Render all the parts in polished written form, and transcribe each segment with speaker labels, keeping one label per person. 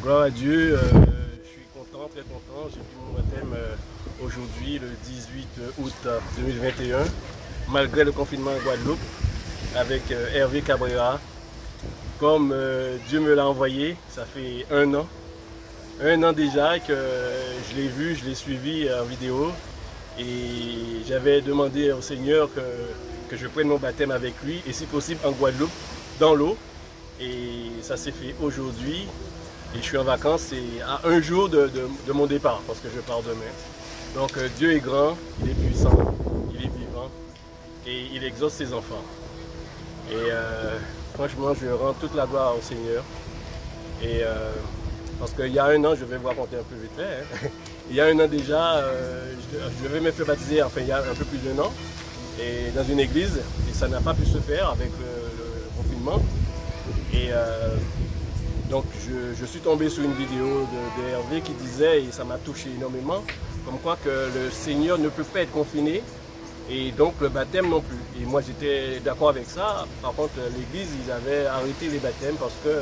Speaker 1: Gloire à Dieu, je suis content, très content. J'ai pris mon baptême aujourd'hui, le 18 août 2021, malgré le confinement en Guadeloupe, avec Hervé Cabrera. Comme Dieu me l'a envoyé, ça fait un an déjà que je l'ai vu, je l'ai suivi en vidéo. Et j'avais demandé au Seigneur que je prenne mon baptême avec lui, et si possible en Guadeloupe, dans l'eau. Et ça s'est fait aujourd'hui. Et je suis en vacances, c'est à un jour de mon départ, parce que je pars demain. Donc Dieu est grand, il est puissant, il est vivant, et il exauce ses enfants. Et franchement, je rends toute la gloire au Seigneur. Et parce qu'il y a un an, je vais vous raconter un peu vite fait, hein. Il y a un an déjà, je devais me faire baptiser, enfin il y a un peu plus d'un an, et dans une église, et ça n'a pas pu se faire avec le confinement. Et donc je suis tombé sur une vidéo de Hervé qui disait, et ça m'a touché énormément, comme quoi que le Seigneur ne peut pas être confiné, et donc le baptême non plus. Et moi j'étais d'accord avec ça. Par contre l'église, ils avaient arrêté les baptêmes parce que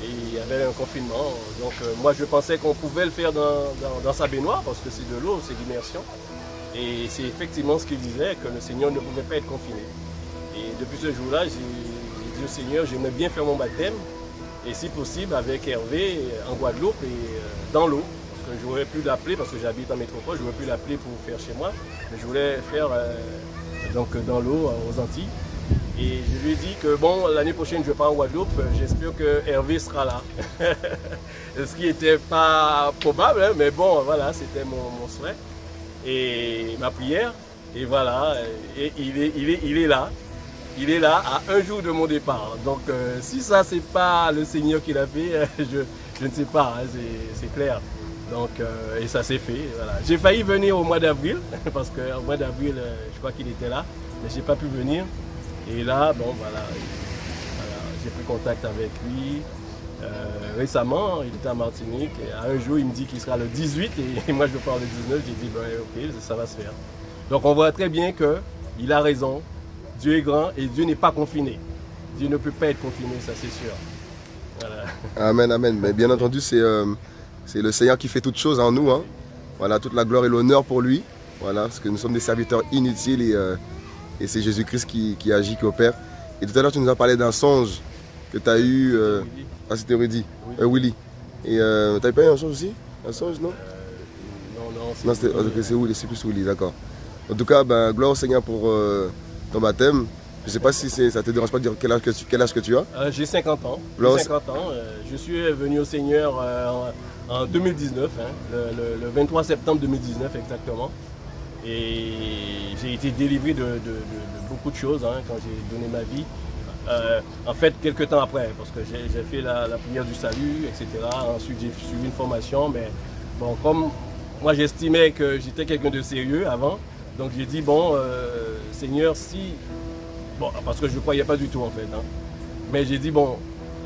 Speaker 1: il y avait un confinement. Donc moi je pensais qu'on pouvait le faire dans sa baignoire, parce que c'est de l'eau, c'est l'immersion. Et c'est effectivement ce qu'il disait, que le Seigneur ne pouvait pas être confiné. Et depuis ce jour-là, j'ai dit au Seigneur, j'aimerais bien faire mon baptême, et si possible avec Hervé en Guadeloupe et dans l'eau. Parce que j'aurais pu l'appeler, parce que j'habite en métropole, j'aurais pu l'appeler pour faire chez moi, mais je voulais faire donc dans l'eau aux Antilles. Et je lui ai dit que bon, l'année prochaine je pars en Guadeloupe, j'espère que Hervé sera là. Ce qui n'était pas probable, hein, mais bon, voilà, c'était mon souhait et ma prière. Et voilà, et il est là. Il est là à un jour de mon départ. Donc si ça c'est pas le Seigneur qui l'a fait, je ne sais pas, hein, c'est clair. Donc et ça s'est fait. Voilà. J'ai failli venir au mois d'avril, parce qu'au mois d'avril, je crois qu'il était là, mais j'ai pas pu venir. Et là, bon voilà, j'ai pris contact avec lui récemment. Il était à Martinique, et à un jour il me dit qu'il sera le 18, et moi je pars le 19. J'ai dit ben ok, ça va se faire. Donc on voit très bien qu'il a raison. Dieu est grand et Dieu n'est pas confiné. Dieu ne peut pas être confiné, ça c'est sûr. Voilà.
Speaker 2: Amen, amen. Mais bien entendu, c'est le Seigneur qui fait toutes choses en nous, hein. Voilà, toute la gloire et l'honneur pour lui. Voilà, parce que nous sommes des serviteurs inutiles, et c'est Jésus-Christ qui agit, qui opère. Et tout à l'heure, tu nous as parlé d'un songe que tu as eu. Ah, c'était Rudy. Willy. Et tu n'as pas eu un songe aussi? Un songe, non?
Speaker 1: Non,
Speaker 2: c'est Willy, c'est plus Willy, d'accord. En tout cas, ben, gloire au Seigneur pour ton baptême. Je ne sais pas si ça ne te dérange pas de dire quel âge que tu as.
Speaker 1: J'ai 50 ans. Je suis venu au Seigneur en 2019, hein, le 23 septembre 2019 exactement. Et j'ai été délivré de beaucoup de choses, hein, quand j'ai donné ma vie. En fait, quelques temps après, parce que j'ai fait la prière du salut, etc. Ensuite, j'ai suivi une formation. Mais bon, comme moi j'estimais que j'étais quelqu'un de sérieux avant, donc j'ai dit, bon, Seigneur, si... Bon, parce que je ne croyais pas du tout en fait, hein. Mais j'ai dit, bon,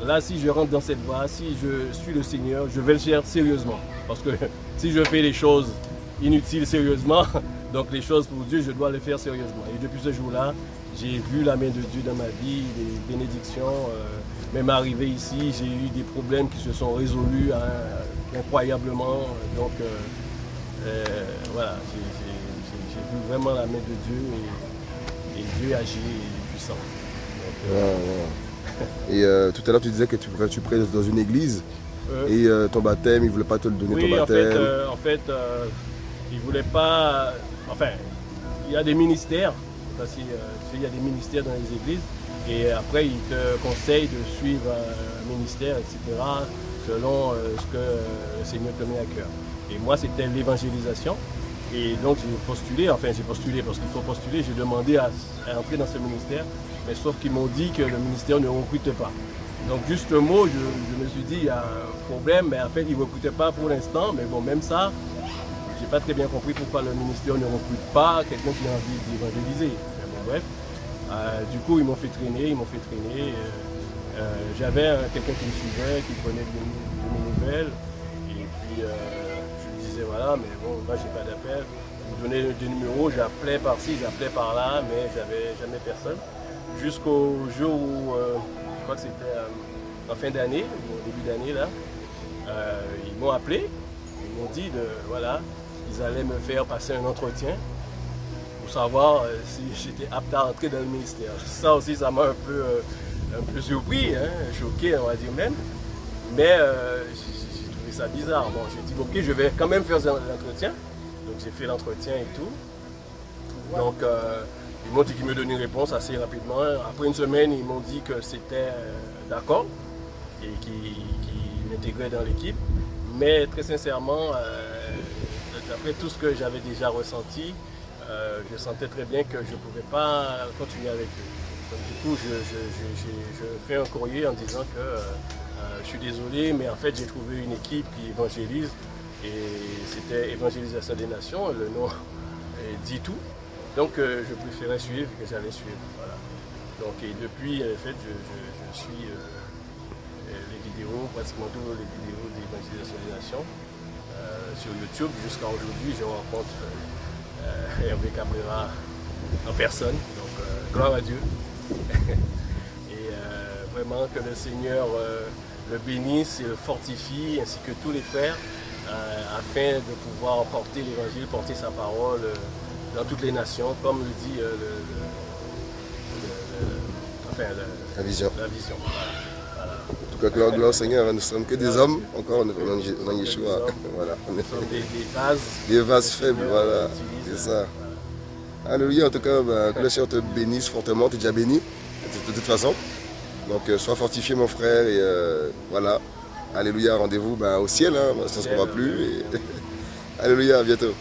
Speaker 1: là si je rentre dans cette voie, si je suis le Seigneur, je vais le faire sérieusement. Parce que si je fais les choses inutiles sérieusement, donc les choses pour Dieu, je dois les faire sérieusement. Et depuis ce jour-là, j'ai vu la main de Dieu dans ma vie, des bénédictions. Même arrivé ici, j'ai eu des problèmes qui se sont résolus, hein, incroyablement. Donc voilà, j'ai vu vraiment la main de Dieu, et Dieu agit, et puissant. Donc,
Speaker 2: Et tout à l'heure, tu disais que tu prêches dans une église, et ton baptême, il ne voulait pas te le donner,
Speaker 1: oui,
Speaker 2: ton baptême.
Speaker 1: en fait, il ne voulait pas... Enfin, il y a des ministères, parce qu'il y a des ministères dans les églises, et après, ils te conseillent de suivre un ministère, etc., selon ce que le Seigneur te met à cœur. Et moi, c'était l'évangélisation. Et donc j'ai postulé parce qu'il faut postuler, j'ai demandé à entrer dans ce ministère, mais sauf qu'ils m'ont dit que le ministère ne recrute pas. Donc juste un mot, je me suis dit, il y a un problème, mais en fait ils ne recrutaient pas pour l'instant, mais bon, même ça, j'ai pas très bien compris pourquoi le ministère ne recrute pas quelqu'un qui a envie d'évangéliser. Bon, bref, du coup ils m'ont fait traîner, j'avais quelqu'un qui me suivait, qui prenait de mes nouvelles, et puis disais voilà, mais bon, moi j'ai pas d'appel. Ils me donnaient des numéros, j'appelais par-ci, j'appelais par-là, mais j'avais jamais personne. Jusqu'au jour où, je crois que c'était en fin d'année, au début d'année là, Ils m'ont appelé, ils m'ont dit voilà, ils allaient me faire passer un entretien pour savoir si j'étais apte à entrer dans le ministère. Ça aussi, ça m'a un peu surpris, hein, choqué, on va dire même. Mais j'ai trouvé ça bizarre. Bon, j'ai dit, ok, je vais quand même faire l'entretien. Donc j'ai fait l'entretien et tout. Donc ils m'ont dit qu'ils me donnaient une réponse assez rapidement. Après une semaine, ils m'ont dit que c'était d'accord et qu'ils m'intégraient dans l'équipe. Mais très sincèrement, d'après tout ce que j'avais déjà ressenti, je sentais très bien que je ne pouvais pas continuer avec eux. Donc du coup, je fais un courrier en disant que je suis désolé, mais en fait j'ai trouvé une équipe qui évangélise et c'était Évangélisation des Nations, le nom dit tout. Donc je préférais suivre que j'allais suivre. Voilà. Donc et depuis, en fait, je suis les vidéos, pratiquement toutes les vidéos d'Évangélisation des Nations sur YouTube. Jusqu'à aujourd'hui, je rencontre Hervé Cabrera en personne. Donc gloire à Dieu. Et vraiment que le Seigneur le bénisse et le fortifie, ainsi que tous les frères, afin de pouvoir porter l'Évangile, porter sa parole dans toutes les nations, comme le dit
Speaker 2: la vision.
Speaker 1: La vision. Voilà.
Speaker 2: En tout cas, gloire au Seigneur, nous ne sommes que des hommes, encore on est dans Yeshua. Voilà.
Speaker 1: Nous sommes des vases.
Speaker 2: Des vases faibles, voilà, c'est ça. Voilà. Alléluia, en tout cas, que le Seigneur te bénisse fortement, tu es déjà béni, de toute façon. Donc sois fortifié mon frère et voilà. Alléluia, rendez-vous au ciel, hein, ça ne se pourra plus. Et... Alléluia, à bientôt.